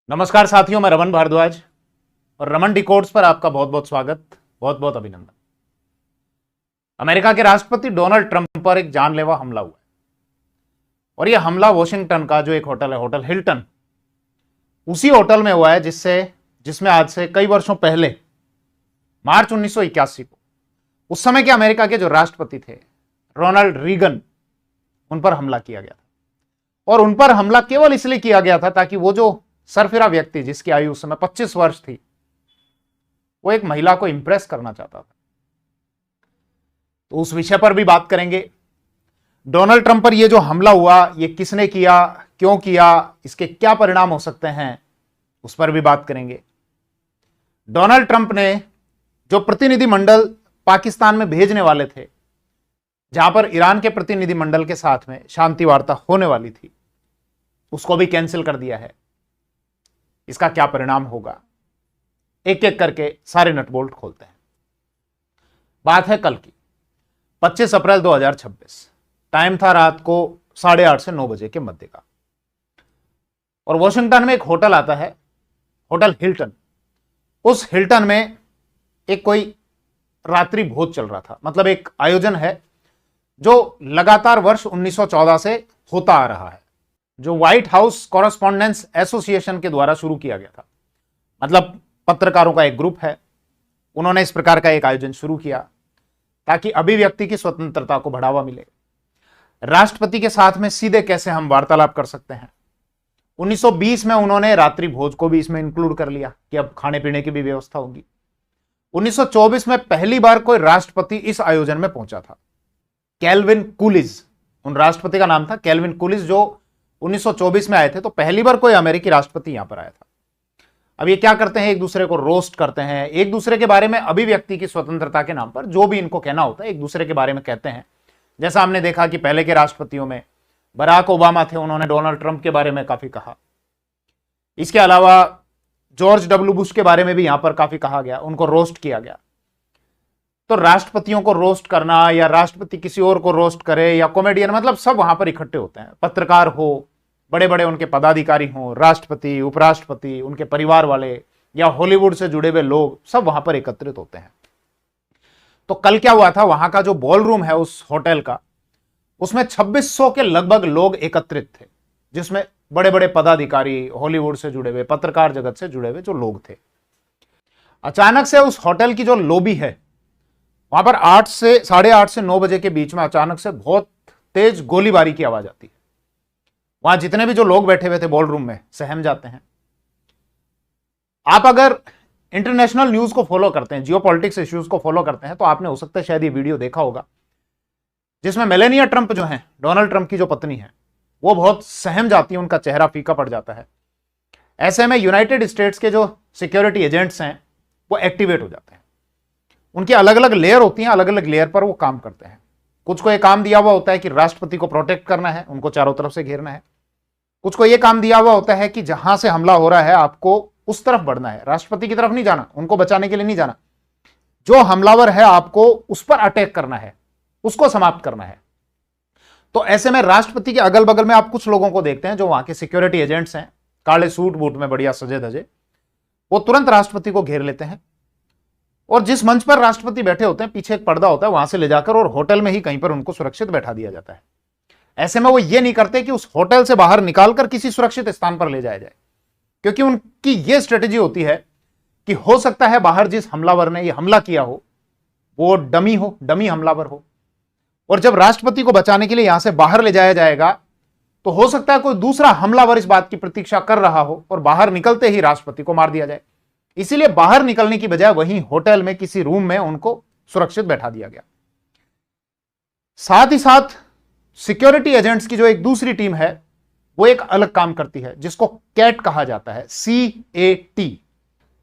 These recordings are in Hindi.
नमस्कार साथियों, मैं रमन भारद्वाज और रमन डिकोड्स पर आपका बहुत बहुत स्वागत, बहुत बहुत अभिनंदन। अमेरिका के राष्ट्रपति डोनाल्ड ट्रंप पर एक जानलेवा हमला हुआ है और यह हमला वॉशिंगटन का जो एक होटल है, होटल हिल्टन, उसी होटल में हुआ है जिसमें आज से कई वर्षों पहले मार्च 1981 को उस समय के अमेरिका के जो राष्ट्रपति थे रोनाल्ड रीगन, उन पर हमला किया गया था। और उन पर हमला केवल इसलिए किया गया था ताकि वो जो सरफिरा व्यक्ति जिसकी आयु उस समय 25 वर्ष थी, वो एक महिला को इंप्रेस करना चाहता था। तो उस विषय पर भी बात करेंगे। डोनाल्ड ट्रंप पर यह जो हमला हुआ, ये किसने किया, क्यों किया, इसके क्या परिणाम हो सकते हैं, उस पर भी बात करेंगे। डोनाल्ड ट्रंप ने जो प्रतिनिधिमंडल पाकिस्तान में भेजने वाले थे, जहां पर ईरान के प्रतिनिधिमंडल के साथ में शांति वार्ता होने वाली थी, उसको भी कैंसिल कर दिया है। इसका क्या परिणाम होगा, एक एक करके सारे नटबोल्ट खोलते हैं। बात है कल की 25 अप्रैल 2026। टाइम था रात को 8:30 से 9 बजे के मध्य का। और वॉशिंगटन में एक होटल आता है, होटल हिल्टन। उस हिल्टन में एक कोई रात्रि भोज चल रहा था, मतलब एक आयोजन है जो लगातार वर्ष 1914 से होता आ रहा है, जो व्हाइट हाउस कॉरेस्पॉन्डेंस एसोसिएशन के द्वारा शुरू किया गया था। मतलब पत्रकारों का एक ग्रुप है, उन्होंने इस प्रकार का एक आयोजन शुरू किया ताकि अभिव्यक्ति की स्वतंत्रता को बढ़ावा मिले। राष्ट्रपति के साथ में सीधे कैसे हम वार्तालाप कर सकते हैं। 1920 में उन्होंने रात्रि भोज को भी इसमें इंक्लूड कर लिया कि अब खाने पीने की भी व्यवस्था होगी। 1924 में पहली बार कोई राष्ट्रपति इस आयोजन में पहुंचा था, कैल्विन कूलिज, उन राष्ट्रपति का नाम था कैल्विन कूलिज, जो 1924 में आए थे। तो पहली बार कोई अमेरिकी राष्ट्रपति यहां पर आया था। अब ये क्या करते हैं, एक दूसरे को रोस्ट करते हैं, एक दूसरे के बारे में अभिव्यक्ति की स्वतंत्रता के नाम पर जो भी इनको कहना होता है एक दूसरे के बारे में कहते हैं। जैसा हमने देखा कि पहले के राष्ट्रपतियों में बराक ओबामा थे, उन्होंने डोनाल्ड ट्रंप के बारे में काफी कहा। इसके अलावा जॉर्ज डब्ल्यू बुश के बारे में भी यहां पर काफी कहा गया, उनको रोस्ट किया गया। तो राष्ट्रपतियों को रोस्ट करना या राष्ट्रपति किसी और को रोस्ट करे या कॉमेडियन, मतलब सब वहां पर इकट्ठे होते हैं। पत्रकार हो, बड़े बड़े उनके पदाधिकारी हों, राष्ट्रपति, उपराष्ट्रपति, उनके परिवार वाले या हॉलीवुड से जुड़े हुए लोग, सब वहां पर एकत्रित होते हैं। तो कल क्या हुआ था, वहां का जो बॉल रूम है उस होटल का, उसमें 2600 के लगभग लोग एकत्रित थे, जिसमें बड़े बड़े पदाधिकारी, हॉलीवुड से जुड़े हुए, पत्रकार जगत से जुड़े हुए जो लोग थे। अचानक से उस होटल की जो लॉबी है, वहां पर 8:30 से 9 बजे के बीच में अचानक से बहुत तेज गोलीबारी की आवाज आती है। वहां जितने भी जो लोग बैठे हुए थे बॉल रूम में सहम जाते हैं। आप अगर इंटरनेशनल न्यूज को फॉलो करते हैं, जियोपॉलिटिक्स इश्यूज को फॉलो करते हैं, तो आपने हो सकता है शायद ये वीडियो देखा होगा, जिसमें मेलेनिया ट्रंप जो है, डोनाल्ड ट्रंप की जो पत्नी है, वो बहुत सहम जाती है, उनका चेहरा फीका पड़ जाता है। ऐसे में यूनाइटेड स्टेट्स के जो सिक्योरिटी एजेंट्स हैं वो एक्टिवेट हो जाते हैं। उनकी अलग अलग लेयर होती हैं, अलग अलग लेयर पर वो काम करते हैं। कुछ को ये काम दिया हुआ होता है कि राष्ट्रपति को प्रोटेक्ट करना है, उनको चारों तरफ से घेरना है। कुछ को ये काम दिया हुआ होता है कि जहां से हमला हो रहा है आपको उस तरफ बढ़ना है, राष्ट्रपति की तरफ नहीं जाना, उनको बचाने के लिए नहीं जाना। जो हमलावर है आपको उस पर अटैक करना है, उसको समाप्त करना है। तो ऐसे में राष्ट्रपति के अगल बगल में आप कुछ लोगों को देखते हैं जो वहां के सिक्योरिटी एजेंट्स हैं, काले सूट बूट में बढ़िया सजे धजे, वो तुरंत राष्ट्रपति को घेर लेते हैं और जिस मंच पर राष्ट्रपति बैठे होते हैं पीछे एक पर्दा होता है, वहां से ले जाकर और होटल में ही कहीं पर उनको सुरक्षित बैठा दिया जाता है। ऐसे में वो ये नहीं करते कि उस होटल से बाहर निकालकर किसी सुरक्षित स्थान पर ले जाया जाए, क्योंकि उनकी ये स्ट्रेटेजी होती है कि हो सकता है बाहर जिस हमलावर ने ये हमला किया हो वो डमी हमलावर हो, और जब राष्ट्रपति को बचाने के लिए यहां से बाहर ले जाया जाएगा तो हो सकता है कोई दूसरा हमलावर इस बात की प्रतीक्षा कर रहा हो और बाहर निकलते ही राष्ट्रपति को मार दिया जाए। इसीलिए बाहर निकलने की बजाय वहीं होटल में किसी रूम में उनको सुरक्षित बैठा दिया गया। साथ ही साथ सिक्योरिटी एजेंट्स की जो एक दूसरी टीम है वो एक अलग काम करती है, जिसको कैट कहा जाता है, CAT,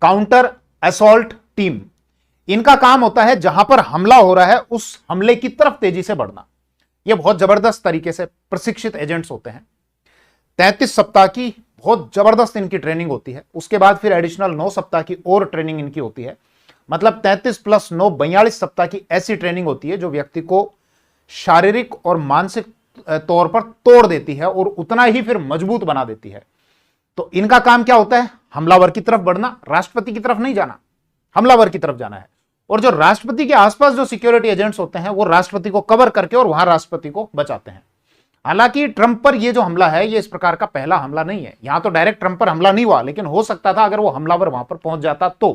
काउंटर असॉल्ट टीम। इनका काम होता है जहां पर हमला हो रहा है उस हमले की तरफ तेजी से बढ़ना। यह बहुत जबरदस्त तरीके से प्रशिक्षित एजेंट्स होते हैं। 33 सप्ताह की बहुत जबरदस्त इनकी ट्रेनिंग होती है। उसके बाद फिर एडिशनल 9 सप्ताह की और ट्रेनिंग इनकी होती है। मतलब 33 + 9 42 सप्ताह की ऐसी ट्रेनिंग होती है जो व्यक्ति को शारीरिक और मानसिक तौर पर तोड़ देती है और उतना ही फिर मजबूत बना देती है। तो इनका काम क्या होता है? हमलावर की तरफ बढ़ना, राष्ट्रपति की तरफ नहीं जाना, हमलावर की तरफ जाना है। और जो राष्ट्रपति के आसपास जो सिक्योरिटी एजेंट्स होते हैं वो राष्ट्रपति को कवर करके और वहां राष्ट्रपति को बचाते हैं। हालांकि ट्रंप पर ये जो हमला है ये इस प्रकार का पहला हमला नहीं है। यहां तो डायरेक्ट ट्रंप पर हमला नहीं हुआ, लेकिन हो सकता था अगर वो हमलावर वहां पर पहुंच जाता तो।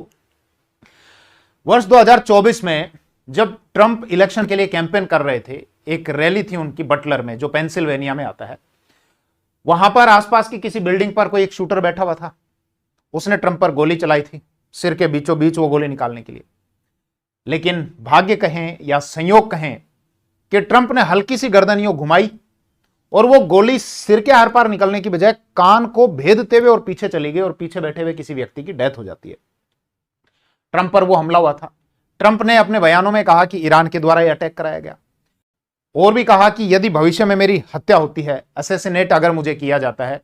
वर्ष 2024 में जब ट्रंप इलेक्शन के लिए कैंपेन कर रहे थे, एक रैली थी उनकी बटलर में, जो पेंसिल्वेनिया में आता है। वहां पर आसपास की किसी बिल्डिंग पर कोई एक शूटर बैठा हुआ था, उसने ट्रंप पर गोली चलाई थी, सिर के बीचों बीच वो गोली निकालने के लिए। लेकिन भाग्य कहें या संयोग कहें कि ट्रंप ने हल्की सी गर्दन यूं घुमाई और वो गोली सिर के आर पार निकलने की बजाय कान को भेदते हुए और पीछे चली गई और पीछे बैठे हुए किसी व्यक्ति की डेथ हो जाती है। ट्रंप पर वो हमला हुआ था। ट्रंप ने अपने बयानों में कहा कि ईरान के द्वारा यह अटैक कराया गया, और भी कहा कि यदि भविष्य में मेरी हत्या होती है, असैसिनेट अगर मुझे किया जाता है,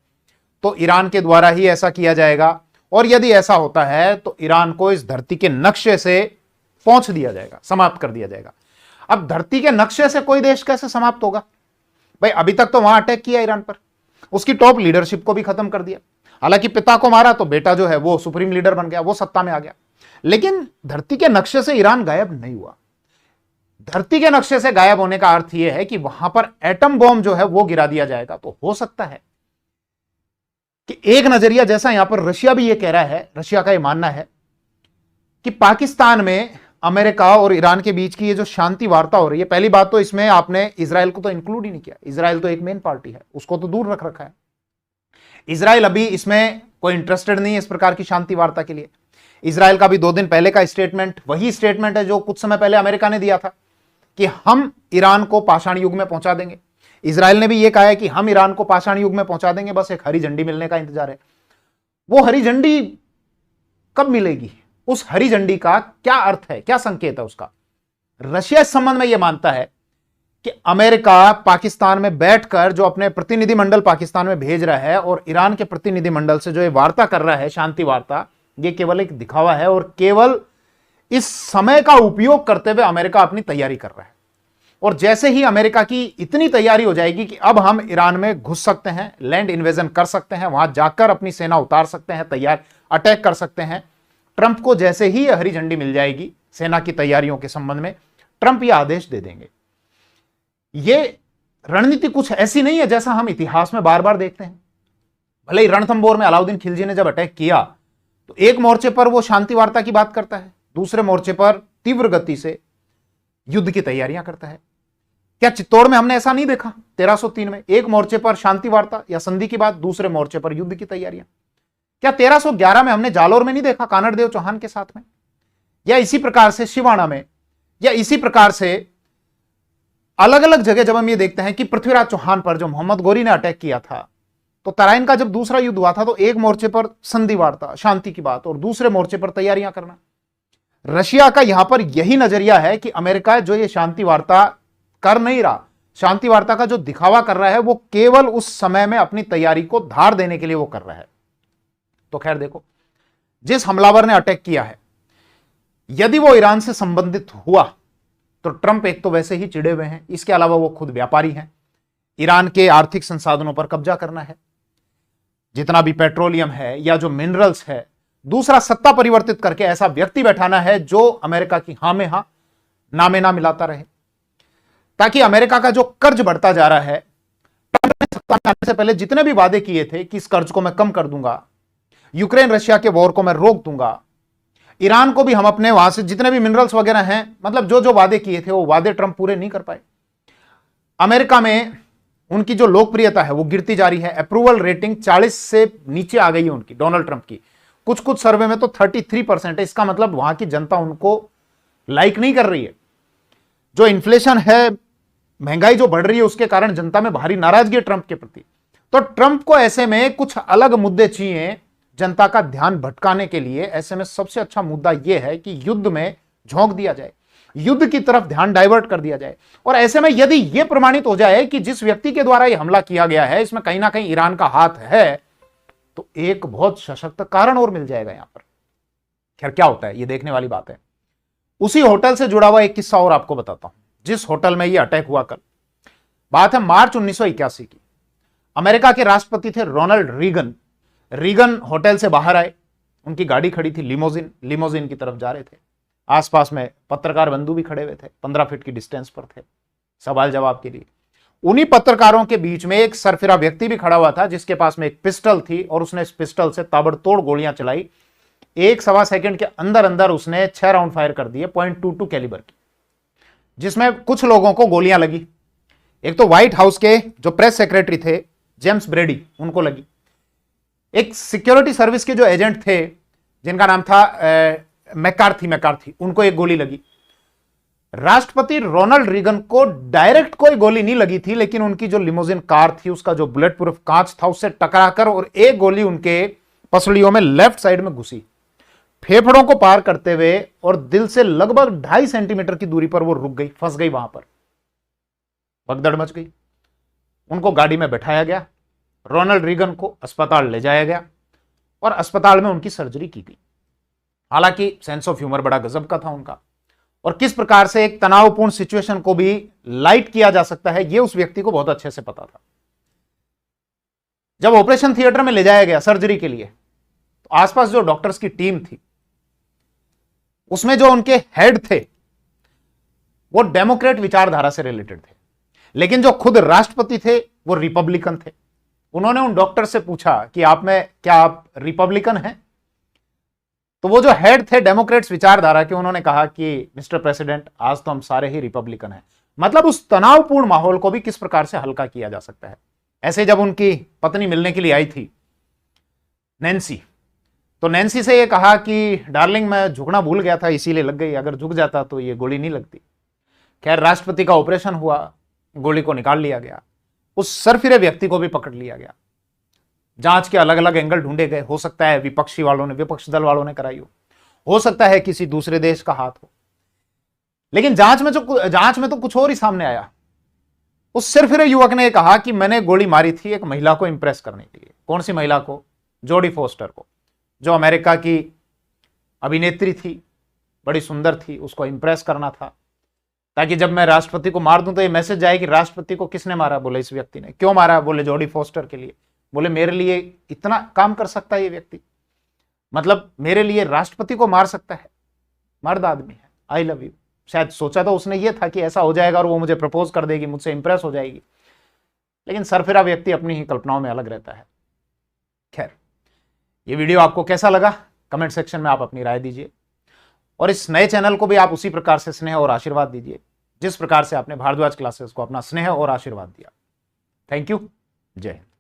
तो ईरान के द्वारा ही ऐसा किया जाएगा, और यदि ऐसा होता है तो ईरान को इस धरती के नक्शे से पहुंच दिया जाएगा, समाप्त कर दिया जाएगा। अब धरती के नक्शे से कोई देश कैसे समाप्त होगा भाई? अभी तक तो वहां अटैक किया ईरान पर, उसकी टॉप लीडरशिप को भी खत्म कर दिया। हालांकि पिता को मारा तो बेटा जो है वो सुप्रीम लीडर बन गया, वो सत्ता में आ गया। लेकिन धरती के नक्शे से ईरान गायब नहीं हुआ। धरती के नक्शे से गायब होने का अर्थ यह है कि वहां पर एटम बॉम्ब जो है वो गिरा दिया जाएगा। तो हो सकता है कि एक नजरिया जैसा यहां पर रशिया भी ये कह रहा है, रशिया का ये मानना है कि पाकिस्तान में अमेरिका और ईरान के बीच की ये जो शांति वार्ता हो रही है, पहली बात तो इसमें आपने इजराइल को तो इंक्लूड ही नहीं किया। इजराइल तो एक मेन पार्टी है, उसको तो दूर रख रखा है। इजराइल अभी इसमें कोई इंटरेस्टेड नहीं है इस प्रकार की शांति वार्ता के लिए। इजराइल का भी 2 दिन पहले का स्टेटमेंट वही स्टेटमेंट है जो कुछ समय पहले अमेरिका ने दिया था कि हम ईरान को पाषाण युग में पहुंचा देंगे। इजराइल ने भी यह कहा है कि हम ईरान को पाषाण युग में पहुंचा देंगे, बस एक हरी झंडी मिलने का इंतजार है। वो हरी झंडी कब मिलेगी? उस हरी झंडी का क्या अर्थ है, क्या संकेत है उसका? रशिया इस संबंध में यह मानता है कि अमेरिका पाकिस्तान में बैठकर जो अपने प्रतिनिधिमंडल पाकिस्तान में भेज रहा है और ईरान के प्रतिनिधिमंडल से जो ये वार्ता कर रहा है, शांति वार्ता, ये केवल एक दिखावा है और केवल इस समय का उपयोग करते हुए अमेरिका अपनी तैयारी कर रहा है। और जैसे ही अमेरिका की इतनी तैयारी हो जाएगी कि अब हम ईरान में घुस सकते हैं, लैंड इन्वेजन कर सकते हैं, वहां जाकर अपनी सेना उतार सकते हैं, तैयार अटैक कर सकते हैं, ट्रंप को जैसे ही हरी झंडी मिल जाएगी सेना की तैयारियों के संबंध में, ट्रंप यह आदेश दे देंगे। यह रणनीति कुछ ऐसी नहीं है जैसा हम इतिहास में बार बार देखते हैं। भले ही रणथंबोर में अलाउद्दीन खिलजी ने जब अटैक किया तो एक मोर्चे पर वो शांति वार्ता की बात करता है, दूसरे मोर्चे पर तीव्र गति से युद्ध की तैयारियां करता है। क्या चित्तौड़ में हमने ऐसा नहीं देखा? 1303 में एक मोर्चे पर शांति वार्ता या संधि की बात, दूसरे मोर्चे पर युद्ध की तैयारियां। क्या 1311 में हमने जालोर में नहीं देखा कानड़देव चौहान के साथ में? या इसी प्रकार से शिवाणा में, या इसी प्रकार से अलग अलग जगह जब हम ये देखते हैं कि पृथ्वीराज चौहान पर जो मोहम्मद गोरी ने अटैक किया था, तो तराइन का जब दूसरा युद्ध हुआ था तो एक मोर्चे पर संधि वार्ता, शांति की बात, और दूसरे मोर्चे पर तैयारियां करना। रशिया का यहां पर यही नजरिया है कि अमेरिका जो ये शांति वार्ता कर नहीं रहा, शांति वार्ता का जो दिखावा कर रहा है, वो केवल उस समय में अपनी तैयारी को धार देने के लिए वो कर रहा है। तो खैर देखो, जिस हमलावर ने अटैक किया है, यदि वो ईरान से संबंधित हुआ तो ट्रंप एक तो वैसे ही चिड़े हुए हैं, इसके अलावा वो खुद व्यापारी हैं। ईरान के आर्थिक संसाधनों पर कब्जा करना है, जितना भी पेट्रोलियम है या जो मिनरल्स है। दूसरा, सत्ता परिवर्तित करके ऐसा व्यक्ति बैठाना है जो अमेरिका की हां में हां, ना में ना मिलाता रहे, ताकि अमेरिका का जो कर्ज बढ़ता जा रहा है, ट्रंप ने सत्ता में आने से पहले जितने भी वादे किए थे कि इस कर्ज को मैं कम कर दूंगा, यूक्रेन रशिया के वॉर को मैं रोक दूंगा, ईरान को भी हम अपने वहां से जितने भी मिनरल्स वगैरह हैं, मतलब जो जो वादे किए थे वो वादे ट्रंप पूरे नहीं कर पाए। अमेरिका में उनकी जो लोकप्रियता है वो गिरती जा रही है। अप्रूवल रेटिंग 40 से नीचे आ गई है उनकी, डोनाल्ड ट्रंप की। कुछ कुछ सर्वे में तो 33% है। इसका मतलब वहां की जनता उनको लाइक नहीं कर रही है। जो इन्फ्लेशन है, महंगाई जो बढ़ रही है, उसके कारण जनता में भारी नाराजगी है ट्रंप के प्रति। तो ट्रंप को ऐसे में कुछ अलग मुद्दे चाहिए जनता का ध्यान भटकाने के लिए। ऐसे में सबसे अच्छा मुद्दा यह है कि युद्ध में झोंक दिया जाए, युद्ध की तरफ ध्यान डाइवर्ट कर दिया जाए। और ऐसे में यदि यह प्रमाणित हो जाए कि जिस व्यक्ति के द्वारा यह हमला किया गया है, इसमें कहीं ना कहीं ईरान का हाथ है, तो एक बहुत सशक्त कारण और मिल जाएगा यहां पर। खैर क्या होता है ये देखने वाली बात है। उसी होटल से जुड़ा हुआ एक किस्सा और आपको बताता हूं, जिस होटल में यह अटैक हुआ कल। बात है मार्च 1981 की। अमेरिका के राष्ट्रपति थे रोनाल्ड रीगन। रीगन होटल से बाहर आए, उनकी गाड़ी खड़ी थी, लिमोजिन की तरफ जा रहे थे। आसपास में पत्रकार बंधु भी खड़े हुए थे, 15 फीट की डिस्टेंस पर थे सवाल जवाब के लिए। उन्हीं पत्रकारों के बीच में एक सरफिरा व्यक्ति भी खड़ा हुआ था जिसके पास में एक पिस्टल थी और उसने इस पिस्टल से ताबड़तोड़ गोलियां चलाई। 1-1.25 सेकंड के अंदर अंदर उसने 6 राउंड फायर कर दिए .22 कैलिबर की, जिसमें कुछ लोगों को गोलियां लगी। एक तो व्हाइट हाउस के जो प्रेस सेक्रेटरी थे जेम्स ब्रेडी, उनको लगी। एक सिक्योरिटी सर्विस के जो एजेंट थे जिनका नाम था मैकार्थी, उनको एक गोली लगी। राष्ट्रपति रोनाल्ड रीगन को डायरेक्ट कोई गोली नहीं लगी थी, लेकिन उनकी जो लिमोजिन कार थी उसका जो बुलेट प्रूफ कांच था उससे टकराकर और एक गोली उनके पसलियों में लेफ्ट साइड में घुसी, फेफड़ों को पार करते हुए, और दिल से लगभग 2.5 सेंटीमीटर की दूरी पर वो रुक गई, फंस गई वहां पर। भगदड़ मच गई। उनको गाड़ी में बैठाया गया, रोनाल्ड रीगन को अस्पताल ले जाया गया और अस्पताल में उनकी सर्जरी की गई। हालांकि सेंस ऑफ ह्यूमर बड़ा गजब का था उनका, और किस प्रकार से एक तनावपूर्ण सिचुएशन को भी लाइट किया जा सकता है यह उस व्यक्ति को बहुत अच्छे से पता था। जब ऑपरेशन थिएटर में ले जाया गया सर्जरी के लिए, तो आसपास जो डॉक्टर्स की टीम थी उसमें जो उनके हेड थे वो डेमोक्रेट विचारधारा से रिलेटेड थे, लेकिन जो खुद राष्ट्रपति थे वो रिपब्लिकन थे। उन्होंने उन डॉक्टर से पूछा कि क्या आप रिपब्लिकन हैं? तो वो जो हेड थे डेमोक्रेट्स विचारधारा के, उन्होंने कहा कि मिस्टर प्रेसिडेंट, आज तो हम सारे ही रिपब्लिकन हैं। मतलब उस तनावपूर्ण माहौल को भी किस प्रकार से हल्का किया जा सकता है। ऐसे जब उनकी पत्नी मिलने के लिए आई थी नैन्सी, तो नैन्सी से ये कहा कि डार्लिंग, मैं झुकना भूल गया था इसीलिए लग गई, अगर झुक जाता तो ये गोली नहीं लगती। खैर, राष्ट्रपति का ऑपरेशन हुआ, गोली को निकाल लिया गया, उस सरफिरे व्यक्ति को भी पकड़ लिया गया। जांच के अलग अलग एंगल ढूंढे गए, हो सकता है विपक्ष दल वालों ने कराई हो सकता है किसी दूसरे देश का हाथ हो, लेकिन जांच में तो कुछ और ही सामने आया। उस सरफिरे युवक ने कहा कि मैंने गोली मारी थी एक महिला को इंप्रेस करने के लिए। कौन सी महिला को? जोडी फोस्टर को, जो अमेरिका की अभिनेत्री थी, बड़ी सुंदर थी, उसको इंप्रेस करना था, ताकि जब मैं राष्ट्रपति को मार दूं तो ये मैसेज जाए कि राष्ट्रपति को किसने मारा। बोले इस व्यक्ति ने। क्यों मारा? बोले जोडी फोस्टर के लिए। बोले मेरे लिए इतना काम कर सकता है ये व्यक्ति, मतलब मेरे लिए राष्ट्रपति को मार सकता है, मर्द आदमी है, आई लव यू। शायद सोचा तो उसने ये था कि ऐसा हो जाएगा और वो मुझे प्रपोज कर देगी, मुझसे इंप्रेस हो जाएगी, लेकिन सरफिरा व्यक्ति अपनी ही कल्पनाओं में अलग रहता है। खैर, ये वीडियो आपको कैसा लगा कमेंट सेक्शन में आप अपनी राय दीजिए, और इस नए चैनल को भी आप उसी प्रकार से स्नेह और आशीर्वाद दीजिए जिस प्रकार से आपने भारद्वाज क्लासेस को अपना स्नेह और आशीर्वाद दिया। Thank you. जय हिंद।